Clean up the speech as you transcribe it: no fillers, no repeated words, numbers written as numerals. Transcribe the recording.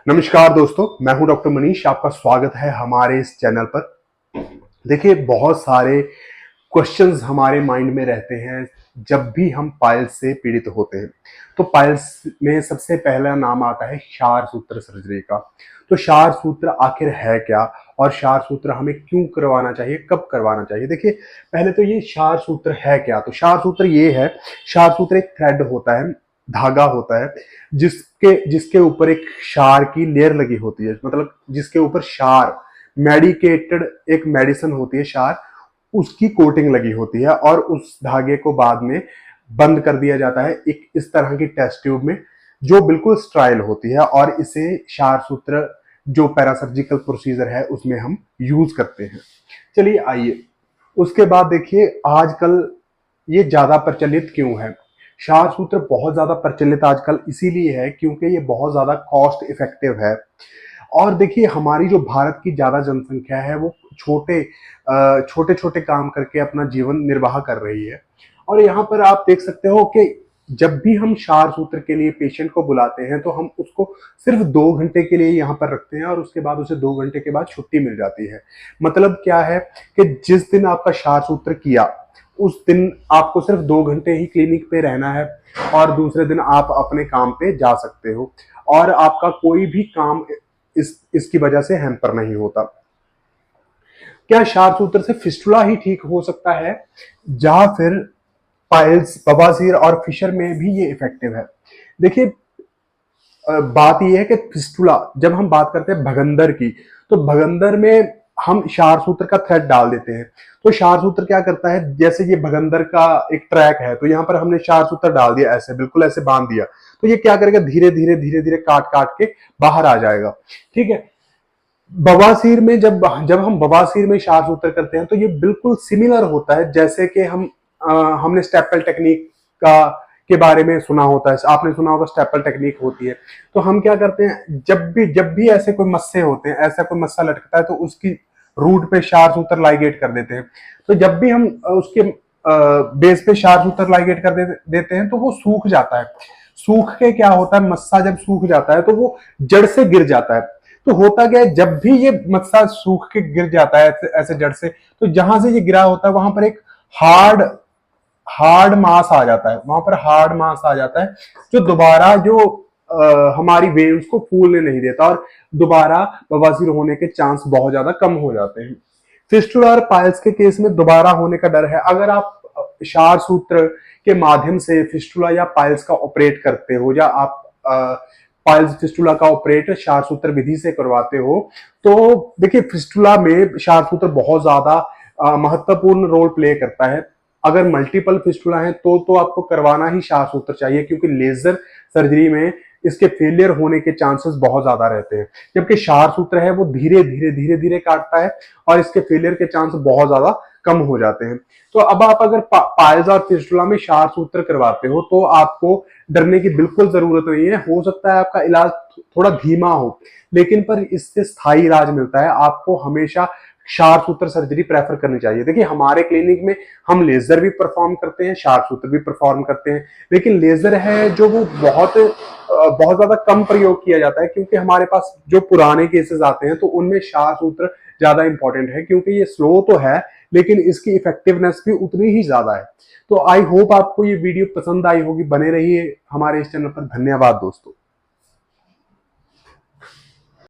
नमस्कार दोस्तों, मैं हूं डॉक्टर मनीष। आपका स्वागत है हमारे इस चैनल पर। देखिए, बहुत सारे क्वेश्चंस हमारे माइंड में रहते हैं जब भी हम पाइल्स से पीड़ित होते हैं। तो पाइल्स में सबसे पहला नाम आता है क्षार सूत्र सर्जरी का। तो क्षार सूत्र आखिर है क्या, और क्षार सूत्र हमें क्यों करवाना चाहिए, कब करवाना चाहिए? देखिए, पहले तो ये क्षार सूत्र है क्या। तो क्षार सूत्र ये है, क्षार सूत्र एक थ्रेड होता है, धागा होता है, जिसके जिसके ऊपर एक क्षार की लेयर लगी होती है। मतलब जिसके ऊपर क्षार मेडिकेटेड एक मेडिसिन होती है, क्षार, उसकी कोटिंग लगी होती है, और उस धागे को बाद में बंद कर दिया जाता है एक इस तरह की टेस्ट ट्यूब में, जो बिल्कुल स्ट्राइल होती है। और इसे क्षार सूत्र जो पैरासर्जिकल प्रोसीजर है उसमें हम यूज करते हैं। चलिए आइए, उसके बाद देखिए आजकल ये ज्यादा प्रचलित क्यों है। क्षार सूत्र बहुत ज्यादा प्रचलित आजकल इसीलिए है क्योंकि ये बहुत ज्यादा कॉस्ट इफेक्टिव है। और देखिए, हमारी जो भारत की ज्यादा जनसंख्या है वो छोटे छोटे काम करके अपना जीवन निर्वाह कर रही है। और यहाँ पर आप देख सकते हो कि जब भी हम क्षार सूत्र के लिए पेशेंट को बुलाते हैं तो हम उसको सिर्फ 2 घंटे के लिए यहाँ पर रखते हैं, और उसके बाद उसे 2 घंटे के बाद छुट्टी मिल जाती है। मतलब क्या है कि जिस दिन आपका क्षार सूत्र किया उस दिन आपको सिर्फ 2 घंटे ही क्लिनिक पे रहना है, और दूसरे दिन आप अपने काम पे जा सकते हो, और आपका कोई भी काम इसकी वजह से हैम्पर नहीं होता। क्या क्षार सूत्र से फिस्टुला ही ठीक हो सकता है, या फिर पाइल्स, बवासीर और फिशर में भी ये इफेक्टिव है? देखिए, बात यह है कि फिस्टुला, जब हम बात करते हैं भगंदर की, तो भगंदर में हम क्षार सूत्र का थ्रेड डाल देते हैं। तो क्षार सूत्र क्या करता है, जैसे ये भगंदर का एक ट्रैक है, तो यहाँ पर हमने क्षार सूत्र डाल दिया, ऐसे बिल्कुल ऐसे बांध दिया, तो ये क्या करेगा, धीरे धीरे धीरे धीरे काट काट के बाहर आ जाएगा। ठीक है। बवासीर में जब जब हम बवासीर में क्षार सूत्र करते हैं तो ये बिल्कुल सिमिलर होता है, जैसे कि हमने स्टेपल टेक्निक का के बारे में सुना होता है। आपने सुना होगा स्टेपल टेक्निक होती है। तो हम क्या करते हैं, जब भी ऐसे कोई मस्से होते हैं, ऐसा कोई मस्सा लटकता है, तो उसकी रूट पे क्षार सूत्र लाइगेट कर देते हैं। तो जब भी हम उसके बेस पे क्षार सूत्र लाइगेट कर देते हैं तो वो सूख जाता है। सूख के क्या होता है, मस्सा जब सूख जाता है तो वो जड़ से गिर जाता है। तो होता क्या है, जब भी ये मस्सा सूख के गिर जाता है ऐसे जड़ से, तो जहां से ये गिरा होता है वहां पर एक हार्ड हार्ड मास आ जाता है, वहां पर हार्ड मास आ जाता है, जो दोबारा जो हमारी वेव्स को फूलने नहीं देता, और दोबारा बवासीर होने के चांस बहुत ज्यादा कम हो जाते हैं। फिस्टुला और पाइल्स के केस में दोबारा होने का डर है। अगर आप क्षार सूत्र के माध्यम से फिस्टुला या पाइल्स का ऑपरेट करते हो, या आप पाइल्स फिस्टुला का ऑपरेट क्षार सूत्र विधि से करवाते हो, तो देखिए, फिस्टुला में क्षार सूत्र बहुत ज्यादा महत्वपूर्ण रोल प्ले करता है। अगर मल्टीपल फिस्टुला है तो आपको करवाना ही क्षार सूत्र चाहिए, क्योंकि लेजर सर्जरी में इसके फेलियर होने के चांसेस बहुत ज्यादा रहते हैं। जबकि क्षार सूत्र है वो धीरे धीरे धीरे धीरे काटता है, और इसके फेलियर के चांस बहुत ज्यादा कम हो जाते हैं। तो अब आप अगर पाइल्स और फिस्टुला में क्षार सूत्र करवाते हो तो आपको डरने की बिल्कुल जरूरत नहीं है। हो सकता है आपका इलाज थोड़ा धीमा हो, लेकिन पर इससे स्थायी इलाज मिलता है। आपको हमेशा क्षार सूत्र सर्जरी प्रेफर करनी चाहिए। देखिए, हमारे क्लिनिक में हम लेजर भी परफॉर्म करते हैं, क्षार सूत्र भी परफॉर्म करते हैं, लेकिन लेजर है जो वो बहुत ज्यादा कम प्रयोग किया जाता है, क्योंकि हमारे पास जो पुराने केसेस आते हैं तो उनमें क्षार सूत्र ज्यादा इंपॉर्टेंट है, क्योंकि ये स्लो तो है लेकिन इसकी इफेक्टिवनेस भी उतनी ही ज्यादा है। तो आई होप आपको ये वीडियो पसंद आई होगी। बने रहिए हमारे इस चैनल पर। धन्यवाद दोस्तों।